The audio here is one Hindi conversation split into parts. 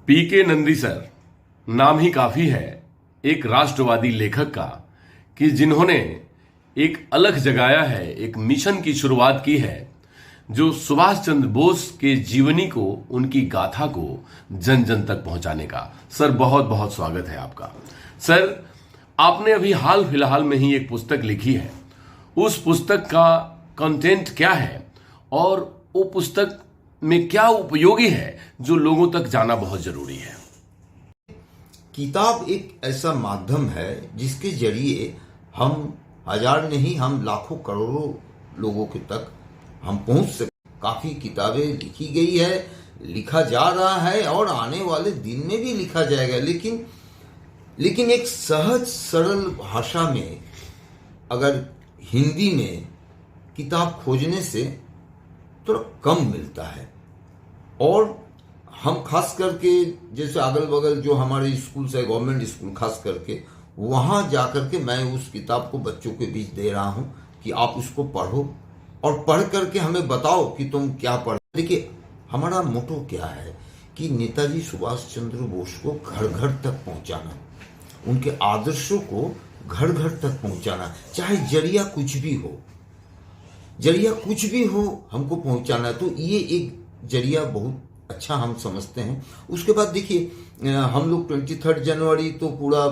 पीके नंदी सर नाम ही काफी है एक राष्ट्रवादी लेखक का कि जिन्होंने एक अलख जगाया है, एक मिशन की शुरुआत की है जो सुभाष चंद्र बोस के जीवनी को, उनकी गाथा को जन जन तक पहुंचाने का। सर बहुत बहुत स्वागत है आपका। सर आपने अभी हाल फिलहाल में ही एक पुस्तक लिखी है, उस पुस्तक का कंटेंट क्या है और वो पुस्तक में क्या उपयोगी है जो लोगों तक जाना बहुत जरूरी है? किताब एक ऐसा माध्यम है जिसके जरिए हम हजार नहीं, हम लाखों करोड़ों लोगों के तक हम पहुंच सकते। काफी किताबें लिखी गई है, लिखा जा रहा है और आने वाले दिन में भी लिखा जाएगा, लेकिन एक सहज सरल भाषा में अगर हिंदी में किताब खोजने से थोड़ा कम मिलता है। और हम खास करके जैसे अगल बगल जो हमारे स्कूल है, गवर्नमेंट स्कूल खास करके, वहां जाकर के मैं उस किताब को बच्चों के बीच दे रहा हूं कि आप उसको पढ़ो और पढ़ करके हमें बताओ कि तुम क्या पढ़। देखिए हमारा मोटो क्या है कि नेताजी सुभाष चंद्र बोस को घर घर तक पहुंचाना, उनके आदर्शों को घर घर तक पहुंचाना, चाहे जरिया कुछ भी हो हमको पहुंचाना है। तो ये एक जरिया बहुत अच्छा हम समझते हैं। उसके बाद देखिए हम लोग 23 जनवरी तो पूरा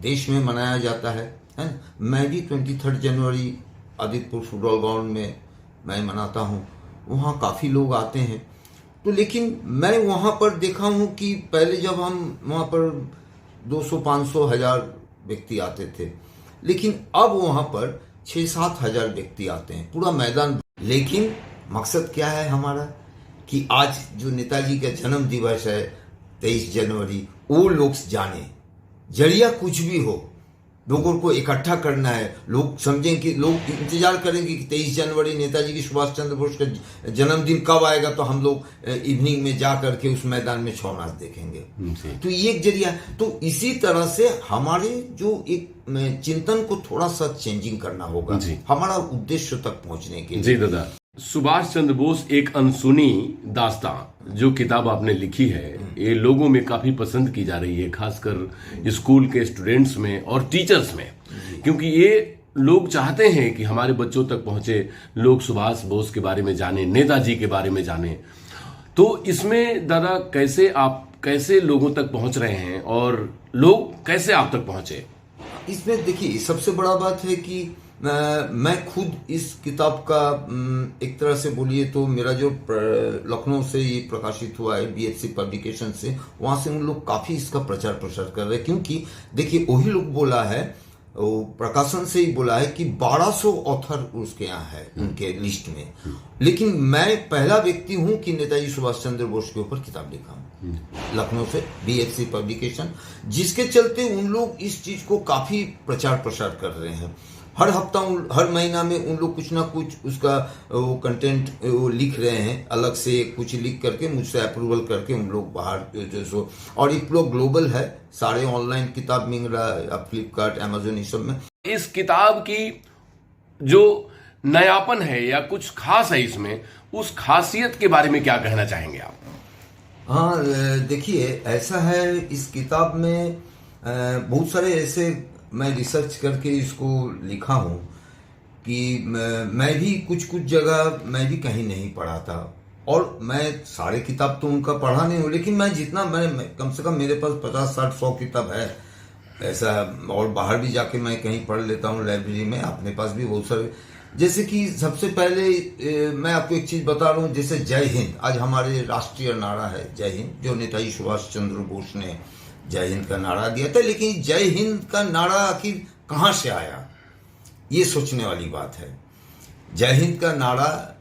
देश में मनाया जाता है ना। मैं भी 23 जनवरी आदित्यपुर फुटबॉल ग्राउंड में मैं मनाता हूँ, वहाँ काफ़ी लोग आते हैं। तो लेकिन मैं वहाँ पर देखा हूँ कि पहले जब हम वहाँ पर 200, 500, 1000 व्यक्ति आते थे, लेकिन अब वहाँ पर 6-7 हजार व्यक्ति आते हैं, पूरा मैदान। लेकिन मकसद क्या है हमारा कि आज जो नेताजी का जन्म दिवस है 23 जनवरी, वो लोग जाने, जरिया कुछ भी हो, लोगों को इकट्ठा करना है। लोग समझें कि लोग इंतजार करेंगे कि 23 जनवरी नेताजी की सुभाष चंद्र बोस का जन्मदिन कब आएगा, तो हम लोग इवनिंग में जा करके उस मैदान में छौ नाच देखेंगे। तो ये एक जरिया। तो इसी तरह से हमारे जो एक चिंतन को थोड़ा सा चेंजिंग करना होगा हमारा उद्देश्य तक पहुंचने के लिए। जी दादा, सुभाष चंद्र बोस एक अनसुनी दास्तां जो किताब आपने लिखी है, ये लोगों में काफी पसंद की जा रही है, खासकर स्कूल के स्टूडेंट्स में और टीचर्स में, क्योंकि ये लोग चाहते हैं कि हमारे बच्चों तक पहुंचे, लोग सुभाष बोस के बारे में जाने, नेताजी के बारे में जाने। तो इसमें दादा कैसे लोगों तक पहुंच रहे हैं और लोग कैसे आप तक पहुंचे? इसमें देखिए सबसे बड़ा बात है कि मैं खुद इस किताब का एक तरह से बोलिए तो मेरा जो लखनऊ से ये प्रकाशित हुआ है BFC पब्लिकेशन से, वहां से उन लोग काफी इसका प्रचार प्रसार कर रहे हैं। क्योंकि देखिए वही लोग बोला है, वो प्रकाशन से ही बोला है कि 1200 ऑथर उसके यहाँ है उनके लिस्ट में, लेकिन मैं पहला व्यक्ति हूं कि नेताजी सुभाष चंद्र बोस के ऊपर किताब लिखा हूं लखनऊ से BFC पब्लिकेशन, जिसके चलते उन लोग इस चीज को काफी प्रचार प्रसार कर रहे हैं। हर हफ्ता हर महीना में उन लोग कुछ ना कुछ उसका वो कंटेंट वो लिख रहे हैं, अलग से कुछ लिख करके मुझसे अप्रूवल करके उन लोग बाहर जो, और एक लोग ग्लोबल है, सारे ऑनलाइन किताब मिल रहा है फ्लिपकार्ट, अमेजोन, इस सब में। इस किताब की जो नयापन है या कुछ खास है इसमें, उस खासियत के बारे में क्या कहना चाहेंगे आप? हाँ देखिए ऐसा है, इस किताब में बहुत सारे ऐसे मैं रिसर्च करके इसको लिखा हूँ कि मैं भी कुछ जगह मैं भी कहीं नहीं पढ़ा था, और मैं सारे किताब तो उनका पढ़ा नहीं हूँ, लेकिन मैं जितना मैं कम से कम मेरे पास 50, 60, 100 किताब है ऐसा, और बाहर भी जाके मैं कहीं पढ़ लेता हूँ लाइब्रेरी में, अपने पास भी बहुत सारे। जैसे कि सबसे पहले मैं आपको एक चीज बता रहा हूँ, जैसे जय हिंद आज हमारे राष्ट्रीय नारा है, जय हिंद, जो नेताजी सुभाष चंद्र बोस ने जय हिंद का नारा दिया था। लेकिन जय हिंद का नारा आखिर कहां से आया, ये सोचने वाली बात है। जय हिंद का नारा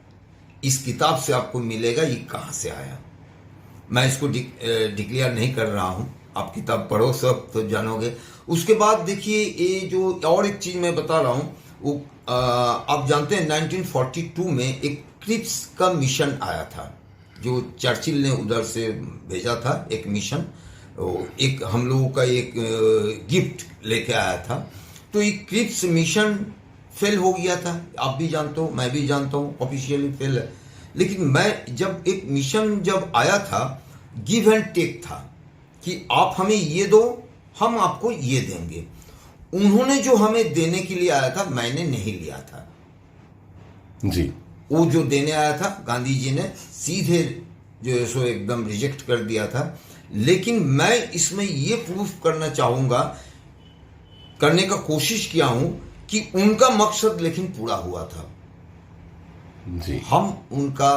इस किताब से आपको मिलेगा, ये कहां से आया। मैं इसको डिक्लेयर नहीं कर रहा हूं, आप किताब पढ़ो सब तो जानोगे। उसके बाद देखिए ये जो और एक चीज मैं बता रहा हूं, वो आप जानते हैं 1942 में एक क्रिप्स का मिशन आया था, जो चर्चिल ने उधर से भेजा था एक मिशन, एक हम लोगों का एक गिफ्ट लेके आया था। तो ये क्रिप्स मिशन फेल हो गया था, आप भी जानते हो, मैं भी जानता हूँ, ऑफिशियली फेल है। लेकिन मैं जब एक मिशन जब आया था गिव एंड टेक था कि आप हमें ये दो, हम आपको ये देंगे। उन्होंने जो हमें देने के लिए आया था, मैंने नहीं लिया था जी। वो जो देने आया था गांधी जी ने सीधे जो है सो एकदम रिजेक्ट कर दिया था। लेकिन मैं इसमें ये प्रूफ करना चाहूंगा, करने का कोशिश किया हूं कि उनका मकसद लेकिन पूरा हुआ था जी। हम उनका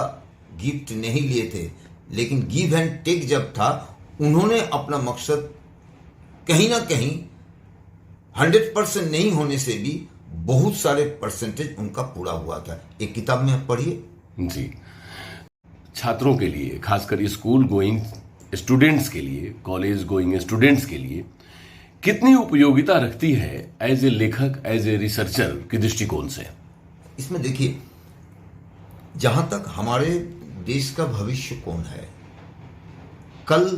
गिफ्ट नहीं लिए थे, लेकिन गिव एंड टेक जब था, उन्होंने अपना मकसद कहीं ना कहीं 100% नहीं होने से भी बहुत सारे परसेंटेज उनका पूरा हुआ था। एक किताब में आप पढ़िए जी। छात्रों के लिए, खासकर स्कूल गोइंग स्टूडेंट्स के लिए, कॉलेज गोइंग स्टूडेंट्स के लिए कितनी उपयोगिता रखती है एज ए लेखक, एज ए रिसर्चर के दृष्टिकोण से? इसमें देखिए, जहां तक हमारे देश का भविष्य कौन है, कल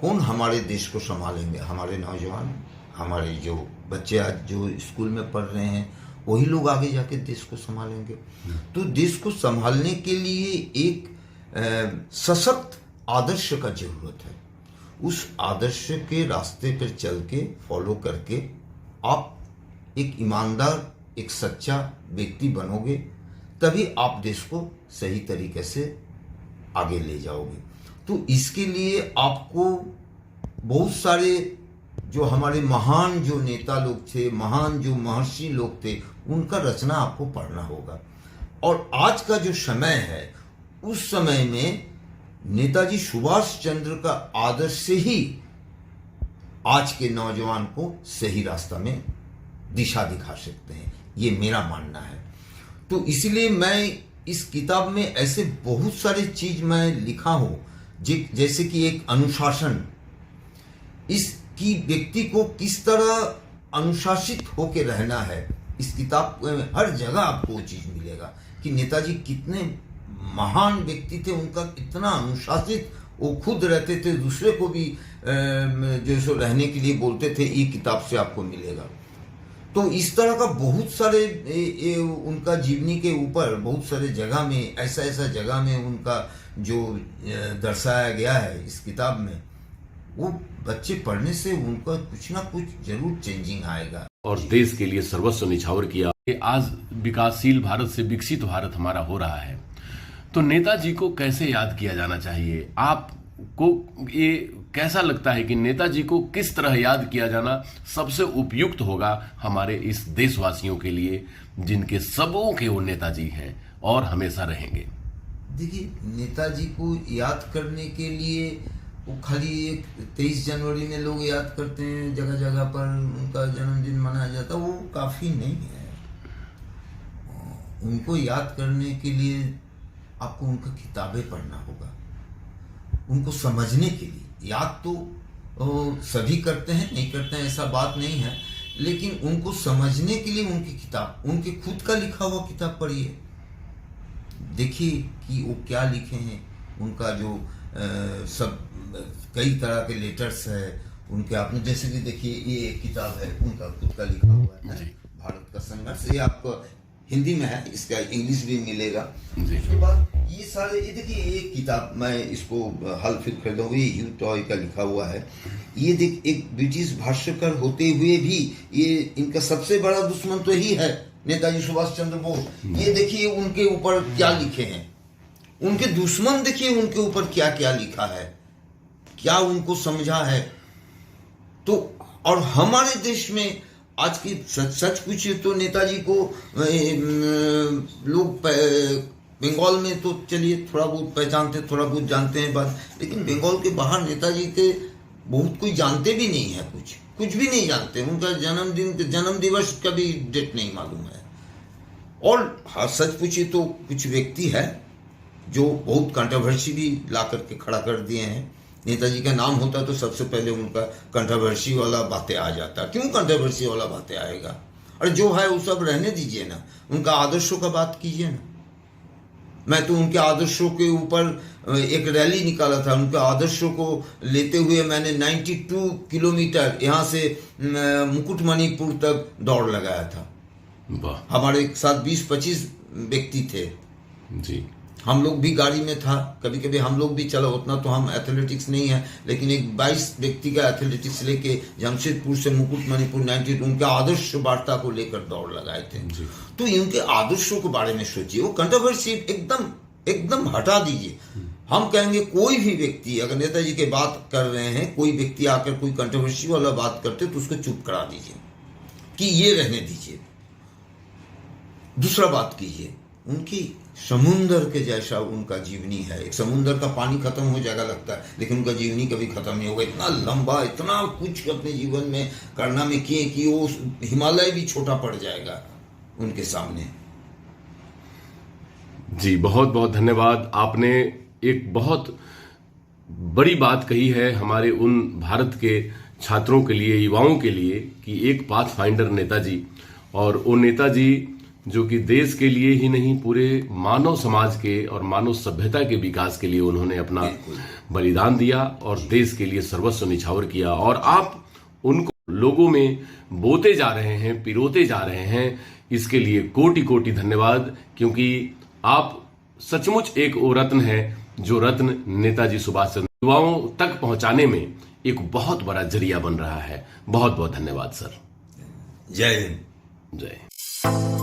कौन हमारे देश को संभालेंगे? हमारे नौजवान, हमारे जो बच्चे आज जो स्कूल में पढ़ रहे हैं, वही लोग आगे जाके देश को संभालेंगे। तो देश को संभालने के लिए एक सशक्त आदर्श का जरूरत है। उस आदर्श के रास्ते पर चल के, फॉलो करके आप एक ईमानदार, एक सच्चा व्यक्ति बनोगे, तभी आप देश को सही तरीके से आगे ले जाओगे। तो इसके लिए आपको बहुत सारे जो हमारे महान जो नेता लोग थे, महान जो महर्षि लोग थे, उनका रचना आपको पढ़ना होगा। और आज का जो समय है, उस समय में नेताजी सुभाष चंद्र का आदर्श से ही आज के नौजवान को सही रास्ता में दिशा दिखा सकते हैं, ये मेरा मानना है। तो इसलिए मैं इस किताब में ऐसे बहुत सारे चीज मैं लिखा हूं, जैसे कि एक अनुशासन, इसकी व्यक्ति को किस तरह अनुशासित होकर रहना है। इस किताब में हर जगह आपको वो चीज मिलेगा कि नेताजी कितने महान व्यक्ति थे, उनका इतना अनुशासित वो खुद रहते थे, दूसरे को भी जो सो रहने के लिए बोलते थे। ये किताब से आपको मिलेगा। तो इस तरह का बहुत सारे उनका जीवनी के ऊपर बहुत सारे जगह में, ऐसा जगह में उनका जो दर्शाया गया है इस किताब में, वो बच्चे पढ़ने से उनका कुछ ना कुछ जरूर चेंजिंग आएगा। और देश के लिए सर्वस्व निछावर किया। आज विकासशील भारत से विकसित भारत हमारा हो रहा है, तो नेताजी को कैसे याद किया जाना चाहिए? आपको ये कैसा लगता है कि नेताजी को किस तरह याद किया जाना सबसे उपयुक्त होगा हमारे इस देशवासियों के लिए, जिनके सबों के वो नेताजी हैं और हमेशा रहेंगे? देखिए, नेताजी को याद करने के लिए वो खाली एक 23 जनवरी में लोग याद करते हैं, जगह जगह पर उनका जन्मदिन मनाया जाता है, वो काफी नहीं है। उनको याद करने के लिए आपको उनका किताबें पढ़ना होगा, उनको समझने के लिए। याद तो सभी करते हैं, नहीं करते हैं ऐसा बात नहीं है, लेकिन उनको समझने के लिए उनकी किताब, उनके खुद का लिखा हुआ किताब पढ़िए, देखिए कि वो क्या लिखे हैं। उनका जो सब कई तरह के लेटर्स है उनके, आपने जैसे कि देखिए ये एक किताब है उनका खुद का लिखा हुआ है, भारत का संघर्ष। ये आपको हिंदी में है, इसका इंग्लिश भी मिलेगा। उसके बाद ये सारे, ये देखिए एक किताब, मैं इसको हाल फिर खरीदूंगा, ये ह्यू टॉय का लिखा हुआ है। ये देख, एक ब्रिटिश भाष्यकार होते हुए भी ये इनका सबसे बड़ा दुश्मन तो ही है नेताजी सुभाष चंद्र बोस। ये देखिए उनके ऊपर क्या लिखे हैं, उनके दुश्मन देखिए उनके ऊपर क्या क्या लिखा है, क्या उनको समझा है। तो और हमारे देश में आज की सच पूछिए तो नेताजी को लोग बंगाल में तो चलिए थोड़ा बहुत पहचानते, थोड़ा बहुत जानते हैं बात, लेकिन बंगाल के बाहर नेताजी के बहुत कोई जानते भी नहीं है, कुछ भी नहीं जानते। उनका जन्म दिवस का भी डेट नहीं मालूम है। और हाँ, सच पूछिए तो कुछ व्यक्ति है जो बहुत कंट्रोवर्सी भी ला करके खड़ा कर दिए हैं। नेताजी का नाम होता तो सबसे पहले उनका कंट्रोवर्सी वाला बातें आ जाता। क्यों कंट्रोवर्सी वाला बातें आएगा? और जो है वो सब रहने दीजिए ना, उनका आदर्शों का बात कीजिए ना। मैं तो उनके आदर्शों के ऊपर एक रैली निकाला था, उनके आदर्शों को लेते हुए मैंने 92 किलोमीटर यहाँ से मुकुटमणिपुर तक दौड़ लगाया था। हमारे साथ 20-25 व्यक्ति थे जी। हम लोग भी गाड़ी में था, कभी कभी हम लोग भी चला, उतना तो हम एथलेटिक्स नहीं है, लेकिन एक 22 व्यक्ति का एथलेटिक्स लेके जमशेदपुर से मुकुटमणिपुर 92 उनके आदर्श वार्ता को लेकर दौड़ लगाए थे। तो इनके आदर्शों के बारे में सोचिए, वो कंट्रोवर्सी एकदम एकदम हटा दीजिए। हम कहेंगे कोई भी व्यक्ति अगर नेताजी की बात कर रहे हैं, कोई व्यक्ति आकर कोई कंट्रोवर्सी वाला बात करते तो उसको चुप करा दीजिए कि ये रहने दीजिए। दूसरा बात कीजिए, उनकी समुंदर के जैसा उनका जीवनी है। एक समुंदर का पानी खत्म हो जाएगा लगता है, लेकिन उनका जीवनी कभी खत्म नहीं होगा। इतना लंबा, इतना कुछ अपने जीवन में करना में किए कि वो हिमालय भी छोटा पड़ जाएगा उनके सामने। जी बहुत बहुत धन्यवाद। आपने एक बहुत बड़ी बात कही है हमारे उन भारत के छात्रों के लिए, युवाओं के लिए, कि एक पाथ फाइंडर नेताजी, और वो नेताजी जो कि देश के लिए ही नहीं पूरे मानव समाज के और मानव सभ्यता के विकास के लिए उन्होंने अपना बलिदान दिया और देश के लिए सर्वस्व निछावर किया। और आप उनको लोगों में बोते जा रहे हैं, पिरोते जा रहे हैं, इसके लिए कोटि कोटि धन्यवाद। क्योंकि आप सचमुच एक वो रत्न है जो रत्न नेताजी सुभाष चंद्र युवाओं तक पहुंचाने में एक बहुत बड़ा जरिया बन रहा है। बहुत बहुत धन्यवाद सर। जय हिंद। जय।